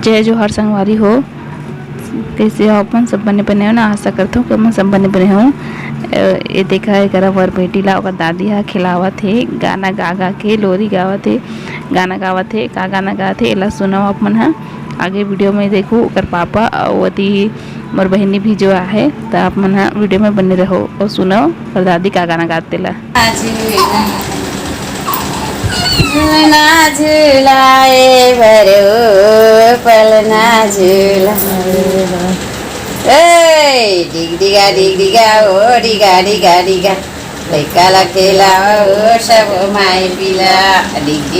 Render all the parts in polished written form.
जय जोहार संगवारी हो, कैसे हो अपन सब बने बने हो ना। आशा करता हूँ कि मैं सब बने बने हूँ। ये देखा है करा वर बेटी ला और दादी हा खिलावत है, गाना गा गा के लोरी गावत है, गाना गावत है। का गाना गावत है एला सुनो अपन हा। आगे वीडियो में देखो और पापा और अति मोर बहनी भी जो है तो आप मन हा वीडियो में बने रहो और सुनो और दादी का गाना गाते ला। झूलना झूलाए भरो पलना झूलाए डिग डिगा ओ डिगा डिगा डिगा लैका ला खेला ओ सब माई पिला डिग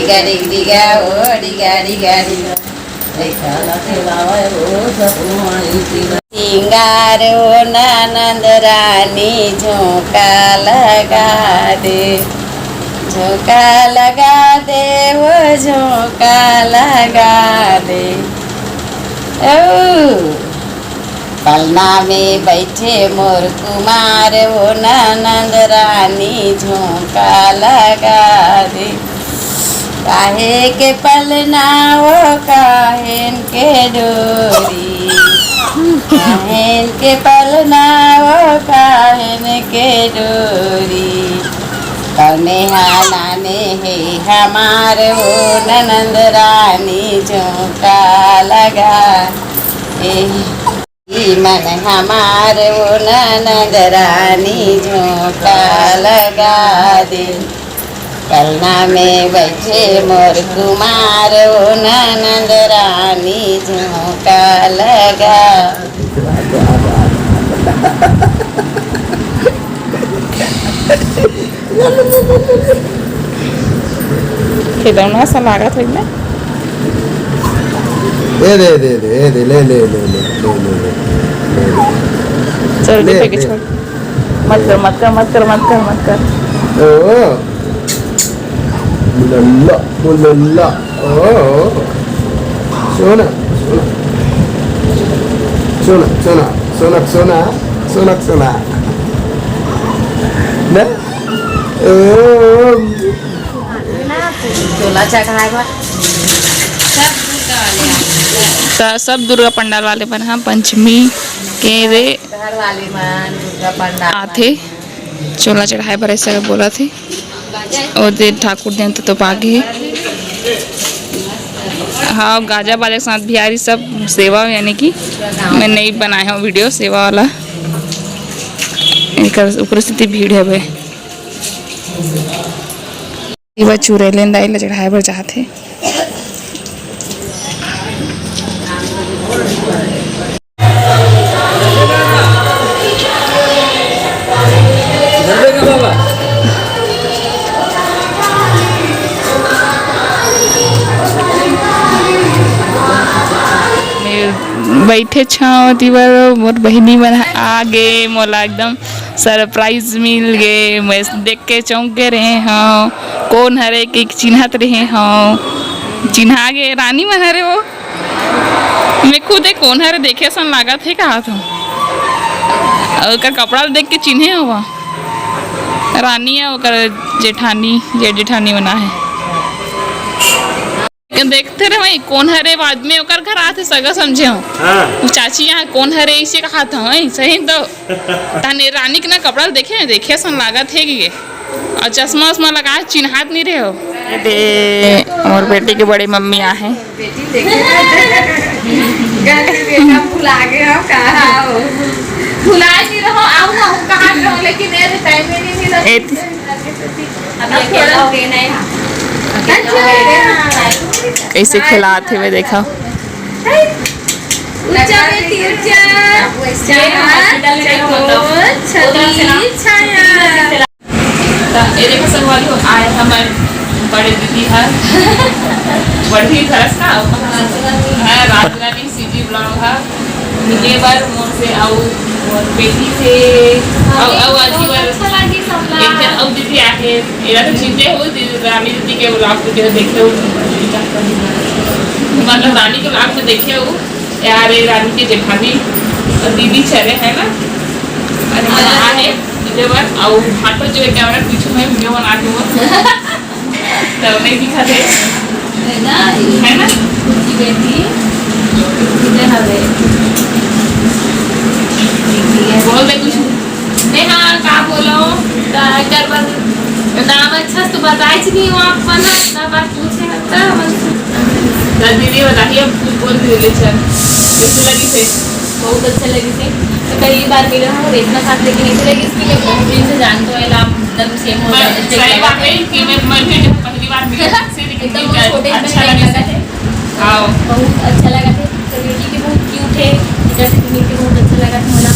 डिगा ओ डिगा डिगा डिगा लैका ला खेला ओ सब माई पिला। सिंगार ओ ननद रानी झोंका लगा दे, झोंका लगा दे वो झोंका लगा दे। पलना में बैठे मोर कुमार वो ननद रानी झोंका लगा दे। काहे के पलना वो काहेन के डोरी, काहेन के पलना वो काहेन के डोरी। कौने हालाने है हमार हो ननद रानी झोंका लगा मन हमार हो ननद रानी झोंका लगा दे। पलना में बैठे मोर कुमार हो ननद रानी झोंका लगा। खिलौना सा लागत है ना। दे दे दे दे दे ले ले ले ले ले चल दे के छोड़। मत कर मत कर मत कर मत कर मत कर। ओ मुल्ला मुल्ला ओ सोना सोना सोना सोना सोना सोना सोना ना चोला चढ़ाए सब दुर्गा पंडाल वाले बन हाँ पंचमी के रे घर वाले मन दुर्गा पंडाल आथे चोला चढ़ाए बर ऐसा बोला थे और दे ठाकुर देन तो पागे। हाँ गाजा वाले के साथ बिहारी सब सेवा यानी कि मैं नहीं बनाया हूँ वीडियो सेवा वाला। ऊपर स्थिति भीड़ है भाई चूरे लेन दाई ला चढ़ाए बर जाते। बैठे छाओ दीवार मोर बहनी मन आगे मोला एकदम सरप्राइज मिल गए। मैं देख के चौंक के रहे हाँ कौन हरे के चिन्हत रहे हाँ चिन्हा गे रानी मन हरे वो मैं खुद कौन हरे देखे सन लागत है कहा था और कपड़ा देख के चिन्हे हुआ रानी है वो जेठानी जेठानी बना है। देखते रहे भाई कौन हरे बाद में ओकर घर आते सगा समझे हो हाँ। चाची यहाँ कौन हरे इसे कहा था वही सही तो ताने रानी के ना कपड़ा देखे सन लागत है कि और चश्मा उस्मा लगा चिन्हात नहीं रहे हो। और बेटी के बड़ी मम्मी आ है कैसे खिलाते हुए देखा। आए हमारे बड़े दीदी है बड़ी खरस का है राजधानी सीजी ब्लॉग है निके बार मोर से आओ बेटी से आओ आजी बार एक जन आओ दीदी आके एरा तो चिंते हो दीदी रानी दीदी के ब्लॉग को देखे हो मतलब रानी के ब्लॉग में देखे हो यार रानी के जेठानी और दीदी चले है ना अरे आहे वीडियो बार आओ हाथ जो है कैमरा पीछे में वीडियो बना के वो तो नहीं दिखा दे है ना बेटी कितने हवे बोल दे कुछ नहीं। हाँ का बोलो कर बस नाम अच्छा से तो बताई नहीं हो आप ना इतना बात पूछे हता दीदी बताइए कुछ बोल दीजिए चल कैसे लगी थे। बहुत अच्छा लगी थे। तो पहली बार मिले हम रेशमा साथ लेके नहीं चलेगी इसके लिए बहुत दिन से जानते हो हम एकदम सेम हो जाते सही बात है कि मैं भी जब पहली बार मिली से एकदम लेकिन छोटे अच्छा लगा थे आओ बहुत अच्छा लगा थे। तो बेटी भी बहुत क्यूट है जैसे कि मिलके बहुत अच्छा लगा था मला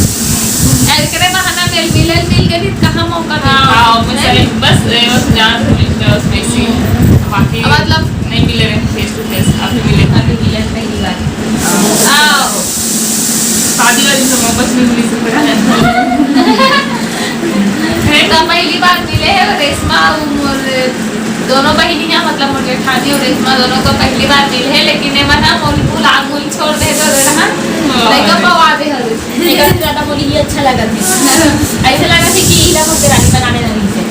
करे बहाना मिल गए कहाँ मौका हाँ, बस जान उसमें से बाकी मतलब नहीं मिले रहे फेस टू फेस अभी मिले अभी मिले पहली बार आओ शादी वाली तो मोहब्बत नहीं मिली सकता तो पहली बार मिले हैं रेशमा और दोनों बहनियां मतलब मोर जेठानी और रेशमा दोनों को पहली बार मिले हैं लेकिन ये मना मोल आंगुल छोड़ दे तो रहा लेकिन पवा दे हर लेकिन ज्यादा बोली ये अच्छा लगा थी ऐसे लगा थी कि इला को रानी बनाने लगी से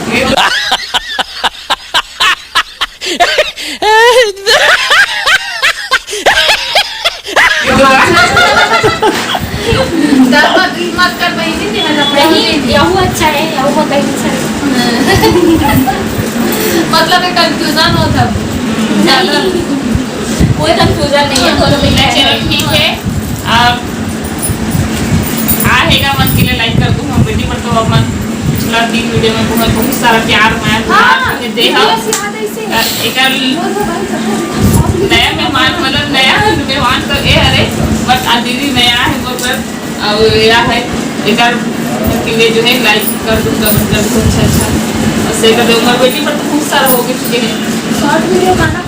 मत कर बहनी नहीं यहू अच्छा है यहू बहुत अच्छा है मतलब एक कंफ्यूजन होता कोई कंफ्यूजन नहीं है दोनों में चलो ठीक है अब आएगा मन के लिए लाइक कर दूँ हम बेटी पर तो अब मन पिछला 3 वीडियो में बहुत सारा प्यार माया दे एक नया मेहमान मतलब नया मेहमान तो ये अरे बट आज दीदी नया है वो पर और यह है एक के लिए जो है लाइक कर दूँगा मतलब अच्छा अच्छा और से कर दूँगा बेटी पर तो बहुत सारा हो गया चुके हैं शॉर्ट वीडियो बनाना